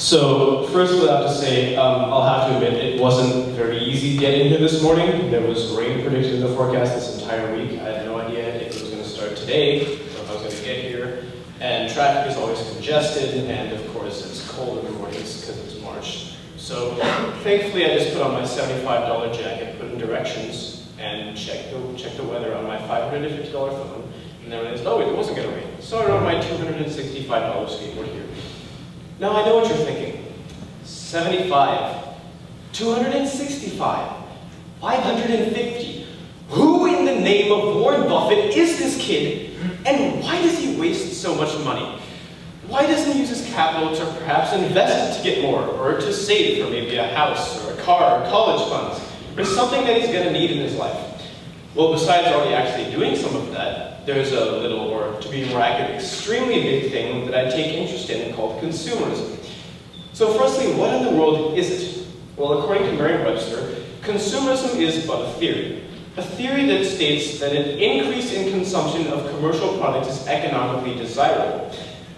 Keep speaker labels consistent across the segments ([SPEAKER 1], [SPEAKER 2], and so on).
[SPEAKER 1] So first, what I have to say, I'll have to admit it wasn't very easy getting here this morning. There was rain predicted in the forecast this entire week. I had no idea if it was going to start today or if I was going to get here. And traffic is always congested, and of course it's cold in the mornings because it's March. So thankfully I just put on my $75 jacket, put in directions, and checked the weather on my $550 phone. And then I realized, oh, it wasn't going to rain. So I rode my $265 skateboard here. Now I know what you're thinking. 75, 265, 550. Who in the name of Warren Buffett is this kid? And why does he waste so much money? Why doesn't he use his capital to perhaps invest to get more, or to save for maybe a house, or a car, or college funds, or something that he's going to need in his life? Well, besides already actually doing some of that, there's a little, or to be more accurate, extremely big thing that I take interest in called consumerism. So firstly, what in the world is it? Well, according to Merriam-Webster, consumerism is but a theory. A theory that states that an increase in consumption of commercial products is economically desirable.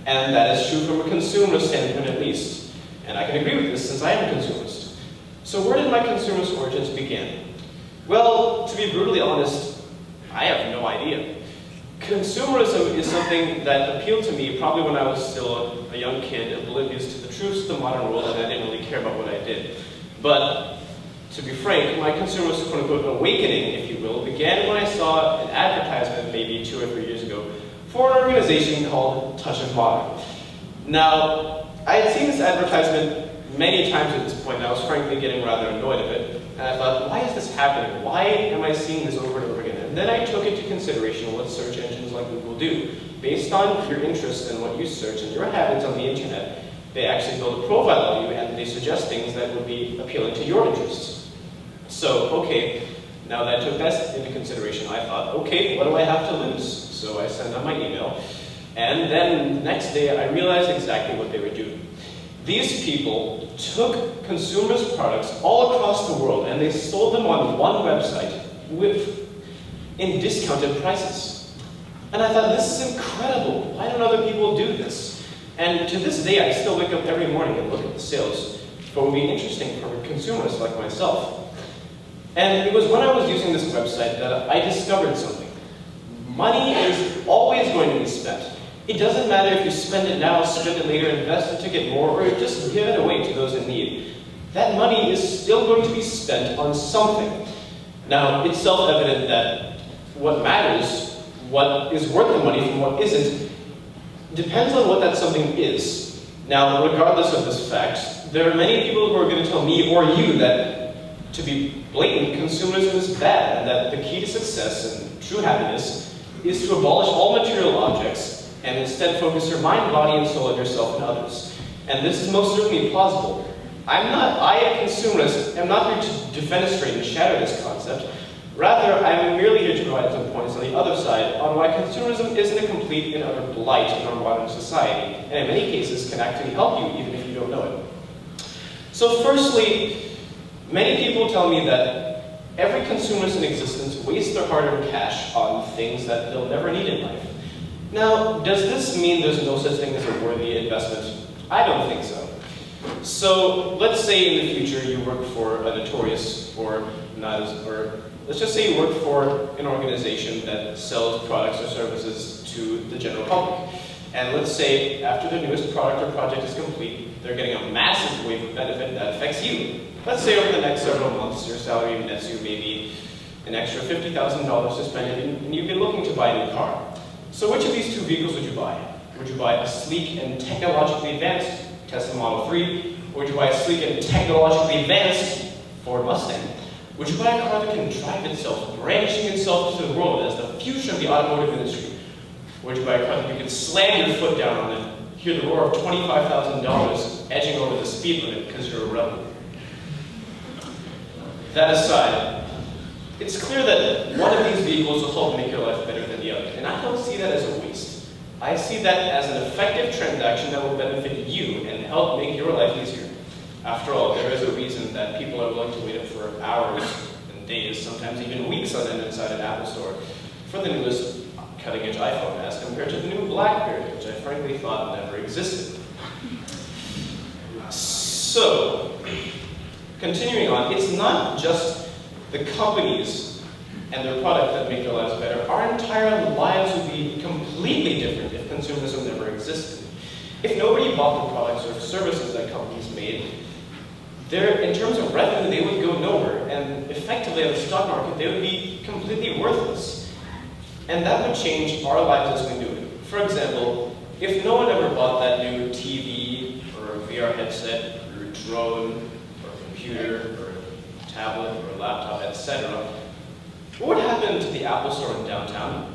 [SPEAKER 1] And that is true from a consumerist standpoint at least. And I can agree with this since I am a consumerist. So where did my consumerist origins begin? Well, to be brutally honest, I have no idea. Consumerism is something that appealed to me probably when I was still a young kid, oblivious to the truths of the modern world, and I didn't really care about what I did. But to be frank, my consumerist quote-unquote awakening, if you will, began when I saw an advertisement maybe 2 or 3 years ago for an organization called Touch of Modern. Now, I had seen this advertisement many times at this point, and I was frankly getting rather annoyed of it. And I thought, why is this happening? Why am I seeing this over and over again? And then I took into consideration what search engines like Google do. Based on your interests and what you search and your habits on the internet, they actually build a profile of you and they suggest things that would be appealing to your interests. So, okay, now that I took that into consideration, I thought, okay, what do I have to lose? So I sent out my email, and then the next day I realized exactly what they were doing. These people took consumers' products all across the world and they sold them on one website in discounted prices. And I thought, this is incredible. Why don't other people do this? And to this day, I still wake up every morning and look at the sales. But it would be interesting for consumers like myself. And it was when I was using this website that I discovered something. Money is always going to be spent. It doesn't matter if you spend it now, spend it later, invest it to get more, or just give it away to those in need. That money is still going to be spent on something. Now, it's self-evident that what matters, what is worth the money from what isn't, depends on what that something is. Now, regardless of this fact, there are many people who are going to tell me or you that, to be blatant, consumerism is bad, and that the key to success and true happiness is to abolish all material objects and instead focus your mind, body, and soul on yourself and others. And this is most certainly plausible. I, a consumerist, am not here to defenestrate and shatter this concept. Rather, I am merely here to provide some points on the other side on why consumerism isn't a complete and utter blight in our modern society, and in many cases can actually help you even if you don't know it. So firstly, many people tell me that every consumerist in existence wastes their hard-earned cash on things that they'll never need in life. Now, does this mean there's no such thing as a worthy investment? I don't think so. So, let's say in the future you work for a notorious, or let's just say you work for an organization that sells products or services to the general public. And let's say after the newest product or project is complete, they're getting a massive wave of benefit that affects you. Let's say over the next several months, your salary nets you maybe an extra $50,000 to spend, and you've been looking to buy a new car. So which of these two vehicles would you buy? Would you buy a sleek and technologically advanced Tesla Model 3? Or would you buy a sleek and technologically advanced Ford Mustang? Would you buy a car that can drive itself, branching itself into the world as the future of the automotive industry? Or would you buy a car that you can slam your foot down on and hear the roar of $25,000 edging over the speed limit because you're a rebel? That aside, it's clear that one of these vehicles will help make your life better than the other, and I don't see that as a waste. I see that as an effective transaction that will benefit you and help make your life easier. After all, there is a reason that people are willing to wait up for hours and days, sometimes even weeks on end inside an Apple store for the newest cutting-edge iPhone as compared to the new BlackBerry, which I frankly thought never existed. So, continuing on, it's not just the companies and their product that make their lives better. Our entire lives would be completely different if consumerism never existed. If nobody bought the products or services that companies made, in terms of revenue, they would go nowhere. And effectively, at the stock market, they would be completely worthless. And that would change our lives as we knew it. For example, if no one ever bought that new TV, or a VR headset, or a drone, or a computer, or a tablet, or a laptop, etc., what would happen to the Apple Store in downtown?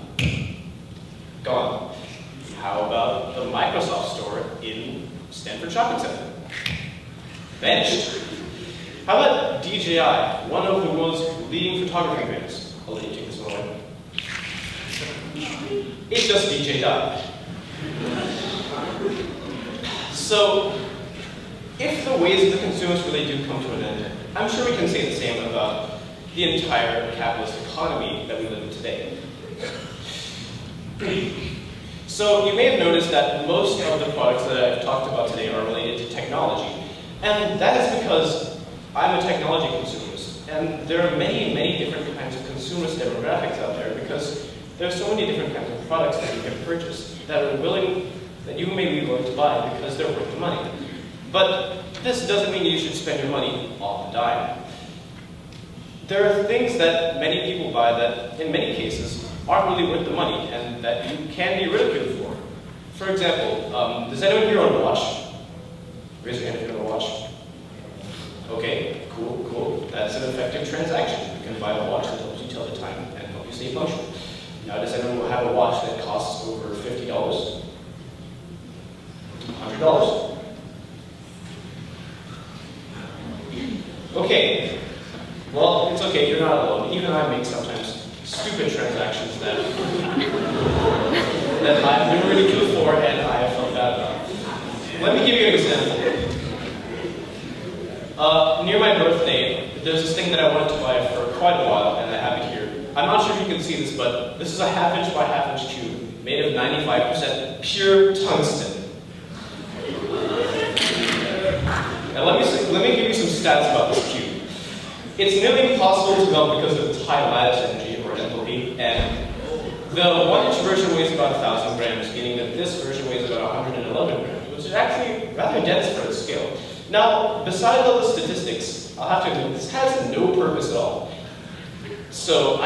[SPEAKER 1] Gone. How about the Microsoft Store in Stanford Shopping Center? Vanished. How about DJI, one of the world's leading photography brands? I'll let you take this one away. It's just DJI. So, if the ways of the consumers really do come to an end, I'm sure we can say the same about the entire capitalist economy that we live in today. So, you may have noticed that most of the products that I've talked about today are related to technology. And that is because I'm a technology consumerist. And there are many, many different kinds of consumerist demographics out there because there are so many different kinds of products that you can purchase that you may be willing to buy because they're worth the money. But this doesn't mean you should spend your money on the dime. There are things that many people buy that, in many cases, aren't really worth the money and that you can be ridiculed for. For example, does anyone here own a watch? Raise your hand if you own a watch. Okay, cool. That's an effective transaction. You can buy a watch that helps you tell the time and help you stay punctual. Now, does anyone have a watch that costs over $50? $100? Okay. Well, it's okay, you're not alone. Even I make sometimes stupid transactions that I've been ridiculed for and I have felt bad about. Let me give you an example. Near my birthday, there's this thing that I wanted to buy for quite a while, and I have it here. I'm not sure if you can see this, but this is a 1/2 inch by 1/2 inch cube made of 95% pure tungsten. Now let me give you some stats about this cube. It's nearly impossible to melt because of its high lattice energy, or enthalpy, and the 1-inch version weighs about 1,000 grams, meaning that this version weighs about 111 grams, which is actually rather dense for its scale. Now, besides all the statistics, I'll have to admit, this has no purpose at all. So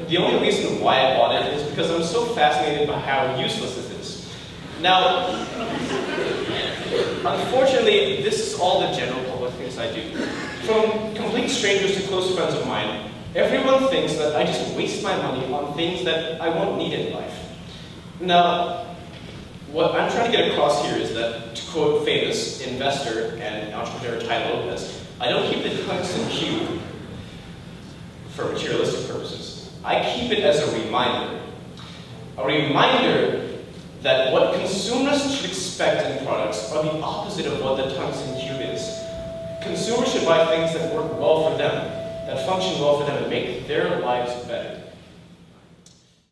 [SPEAKER 1] the only reason why I bought it is because I'm so fascinated by how useless it is. Now, unfortunately, this is all the general public thinks I do. From complete strangers to close friends of mine, everyone thinks that I just waste my money on things that I won't need in life. Now, what I'm trying to get across here is that, to quote famous investor and entrepreneur Ty Lopez, I don't keep the tungsten cube for materialistic purposes. I keep it as a reminder. A reminder that what consumers should expect in products are the opposite of what the tungsten cube is. Consumers should buy things that work well for them, that function well for them and make their lives better.